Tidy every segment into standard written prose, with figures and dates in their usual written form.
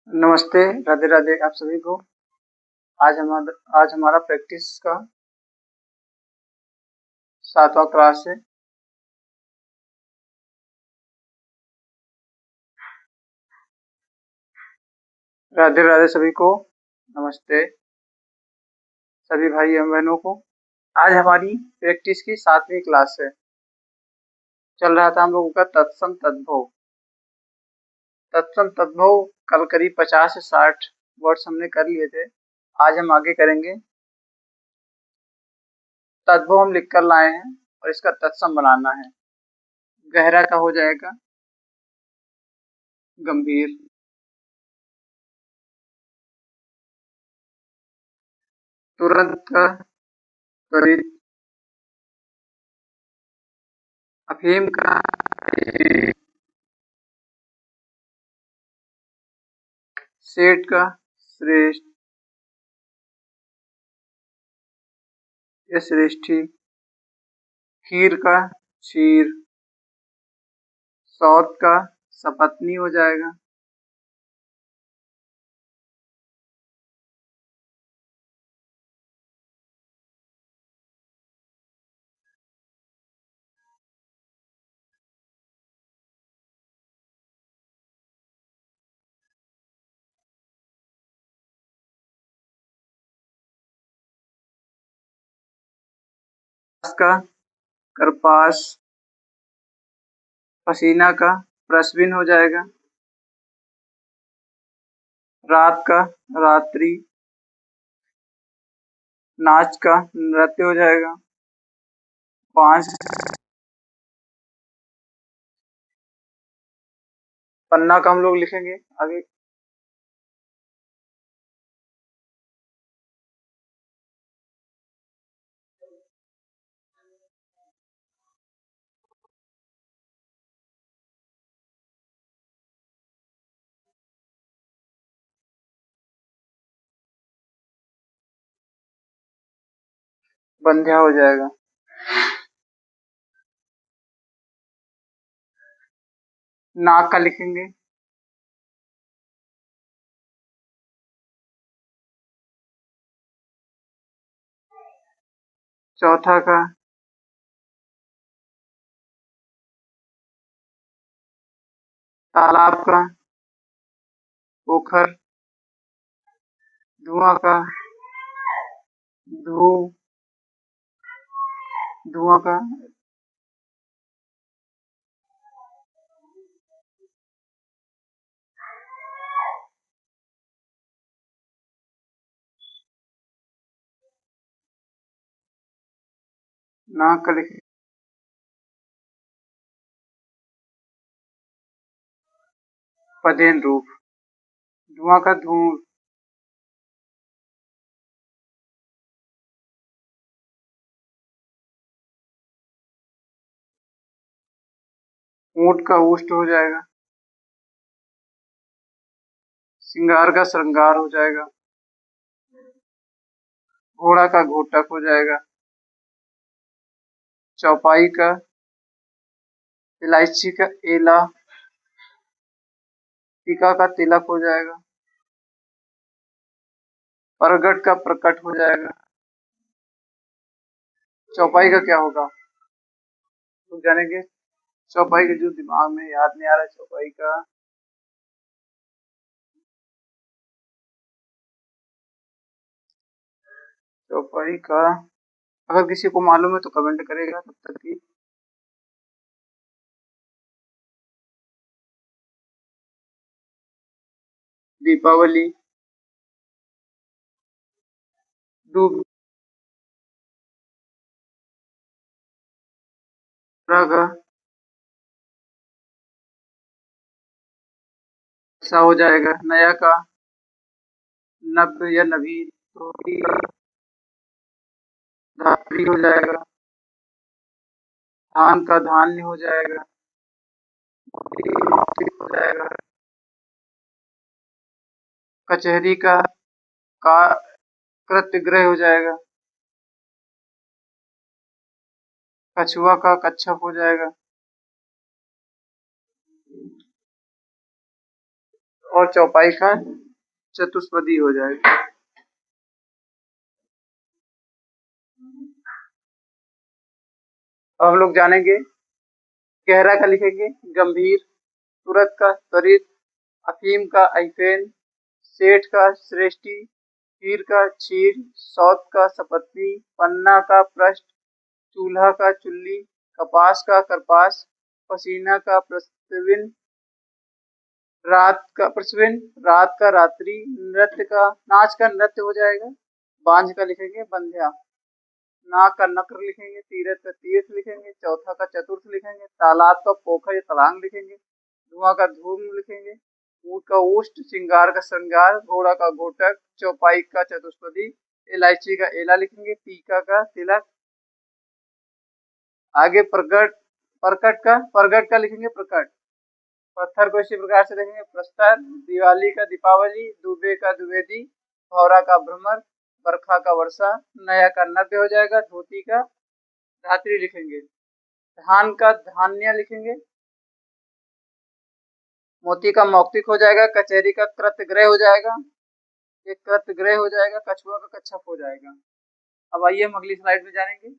नमस्ते, राधे राधे आप सभी को। आज हमारा प्रैक्टिस का 7वां क्लास है। राधे राधे सभी को। नमस्ते सभी भाई एवं बहनों को। आज हमारी प्रैक्टिस की 7वीं क्लास है। चल रहा था हम लोगों का तत्सम तद्भव। तत्सम तद्भव कल करीब 50 से 60 वर्ड्स हमने कर लिए थे। आज हम आगे करेंगे। तद्भव हम लिख कर लाए हैं और इसका तत्सम बनाना है। गहरा का हो जाएगा गंभीर। तुरंत का त्वरित। अफीम का सेठ का श्रेष्ठ या श्रेष्ठी। खीर का क्षीर। सौत का सपत्नी हो जाएगा। का करपास। पसीना का प्रश्विन हो जाएगा। रात का रात्रि। नाच का नृत्य हो जाएगा। बांस। पन्ना का हम लोग लिखेंगे आगे। बंध्या हो जाएगा। नाक का लिखेंगे। चौथा का तालाब का पोखर। धुआं का धू। धुआं का नाक का लिखेंगे। पदेन रूप। धुआं का धूल। ऊंट का ऊष्ट हो जाएगा। सिंगार का श्रृंगार हो जाएगा। घोड़ा का घोटक हो जाएगा। चौपाई का इलायची का एला। टीका का तिलक हो जाएगा। परगट का प्रकट हो जाएगा। चौपाई का क्या होगा तो जानेंगे। चौपाई का जो दिमाग में याद नहीं आ रहा है चौपाई का। चौपाई का अगर किसी को मालूम है तो कमेंट करेगा तब तक की। दीपावली। दूसरा का सा हो जाएगा। नया का नव या नवीन तो धात्री हो जाएगा। धान का धान्य हो जाएगा। हो जाएगा। कचहरी का कृत्यग्रह हो जाएगा। कछुआ का कच्छप हो जाएगा। और चौपाई का चतुष्पदी हो जाएगा। अब हम लोग जानेंगे गहरा का लिखेंगे गंभीर, तुरत का त्वरित, अफीम का अफीम, सेठ का श्रेष्ठी, खीर का क्षीर, सौत का सपत्नी, पन्ना का पृष्ठ, चूल्हा का चुल्ली, कपास का करपास, पसीना का प्रस्विन, रात का रात्रि, नृत्य का नाच का नृत्य हो जाएगा। बांझ का लिखेंगे बंध्या, नाक का नक्र लिखेंगे, तीरथ का तीर्थ लिखेंगे, चौथा का चतुर्थ लिखेंगे, तालाब का पोखर या तलांग लिखेंगे, धुआं का धूम लिखेंगे, ऊंट का ऊष्ट, श्रृंगार का श्रृंगार, घोड़ा का घोटक, चौपाई का चतुष्पदी, इलायची का एला लिखेंगे, टीका का तिलक। आगे प्रगट का लिखेंगे प्रकट। पत्थर को इसी प्रकार से लिखेंगे प्रस्तर, दिवाली का दीपावली, दुबे का द्विवेदी, भौरा का भ्रमर, बरखा का वर्षा, नया का नव्य हो जाएगा, धोती का धात्री लिखेंगे, धान का धान्य लिखेंगे, मोती का मौक्तिक हो जाएगा, कचहरी का कृतग्रह हो जाएगा, एक कृतग्रह हो जाएगा, कछुआ का कच्छप हो जाएगा। अब आइए हम अगली स्लाइड में जानेंगे।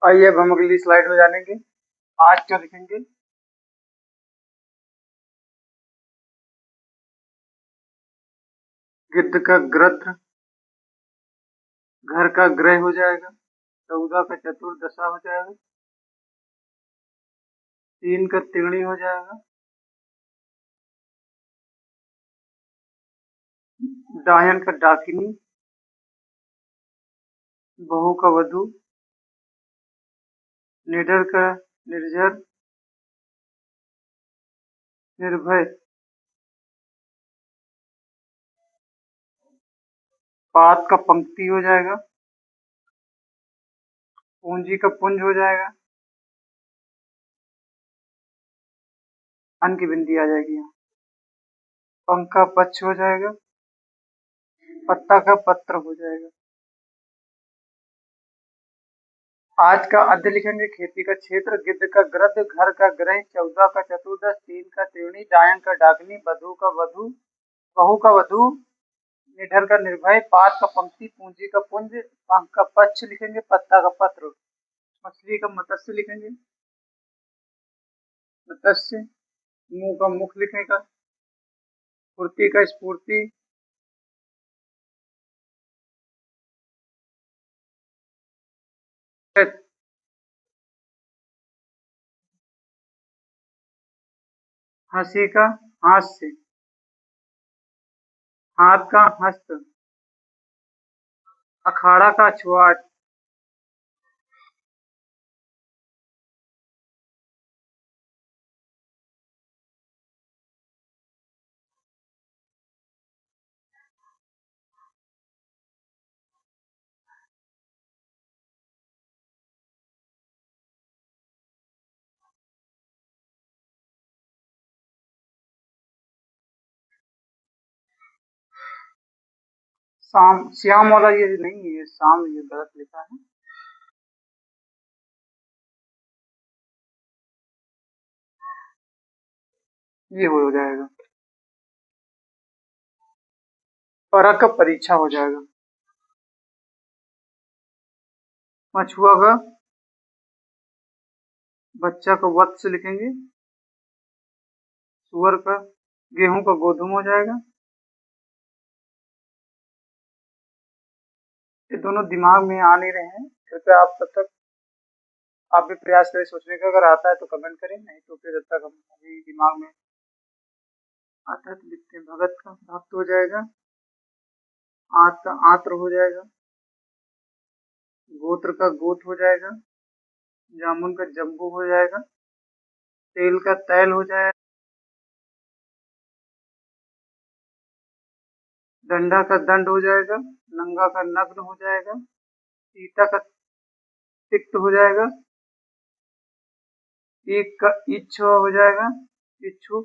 आइए अब हम अगली स्लाइड में जानेंगे। आज क्या लिखेंगे? गिद्ध का ग्रद्ध, घर का ग्रह हो जाएगा, 14 का चतुर्दशा हो जाएगा, 3 का तिगड़ी हो जाएगा, डायन का डाकिनी, बहू का वधू, निडर का निर्जर, निर्भय, पात का पंक्ति हो जाएगा, पूंजी का पुंज हो जाएगा, अन की बिंदी आ जाएगी यहाँ, पंख का पक्ष हो जाएगा, पत्ता का पत्र हो जाएगा। आज का अध्य लिखेंगे खेती का क्षेत्र, गिद्ध का ग्रद्ध, घर का ग्रह, 14 का चतुर्दश, 3 का त्रिवेणी, डायन का डाकनी, बधू का वधू, बहू का वधू, निडर का निर्भय, पात का पंक्ति, पूंजी का पुंज, पंख का पक्ष लिखेंगे, पत्ता का पत्र, मछली का मत्स्य लिखेंगे, मत्स्य, मुंह का मुख लिखेगा, फुर्ती का स्फूर्ति, हंसी का हास्य, हाथ का हस्त, अखाड़ा का छुआट, शाम, श्याम वाला ये नहीं है, ये शाम, ये गलत लिखा है। ये हो जाएगा। परख परीक्षा हो जाएगा। मछुआ का बच्चा को वत्स लिखेंगे, सुअर का गेहूं का गोधुम हो जाएगा। ये दोनों दिमाग में आ नहीं रहे हैं, कृपया आप तब तक आप भी प्रयास करें सोचने का, अगर आता है तो कमेंट करें, नहीं तो फिर जब तक हम अभी दिमाग में आता है तो लिखते हैं। भगत का भक्त हो जाएगा, आंत का आंत्र हो जाएगा, गोत्र का गोत हो जाएगा, जामुन का जम्बू हो जाएगा, तेल का तैल हो जाएगा, डंडा का दंड हो जाएगा, नंगा का नग्न हो जाएगा, सीता का तिक्त हो जाएगा, ईख का इच्छ हो जाएगा, इच्छु,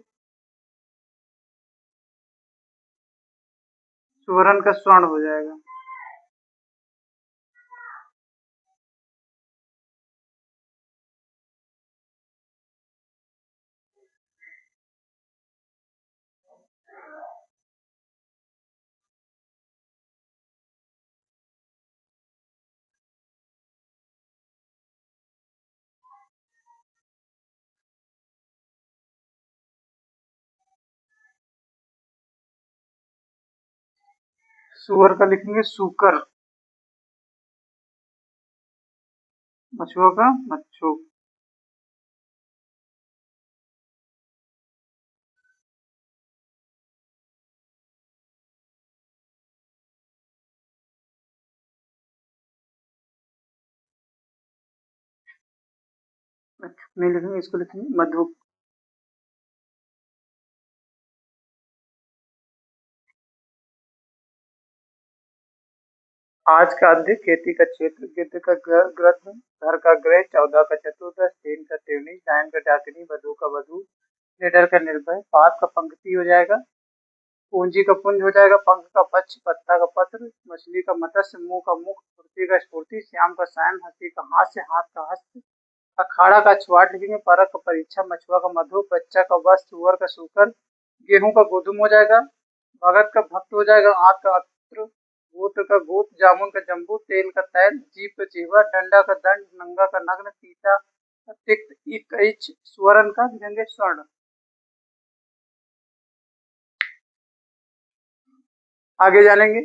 सुवर्ण का स्वर्ण हो जाएगा। सुअर का लिखेंगे सूकर। मछुआ का मच्छू। नहीं लिखेंगे, इसको लिखेंगे मधु। आज का अधिक खेती का क्षेत्र, गिद्ध का ग्रद्ध, घर का गृह, 14 का चतुर्दश, तीन का त्रिणी, डायन का डाकिनी, वधु का वधू, निडर का निर्भय, पात का पंक्ति हो जाएगा, पूंजी का पुंज हो जाएगा, पंख का पक्ष, पत्ता का पत्र, मछली का मत्स्य, मुंह का मुख, फुर्ती का स्फूर्ति, श्याम का सायन, हंसी का हास्य, हाथ का हस्त, अखाड़ा का छुआट लिखेंगे, परख का परीक्षा, मछुआ का मधु, बच्चा का वस्त, सुअर का सूकर, गेहूं का गोधुम हो जाएगा, भगत का भक्त हो जाएगा, आंत का अत्र, गोत्र का गोत, जामुन का जम्बू, तेल का तैल, जीभ का जीवा, डंडा का दंड, नंगा का नग्न, तीता का तिक्त, इक इच, स्वर्ण का लिखेंगे स्वर्ण। आगे जानेंगे।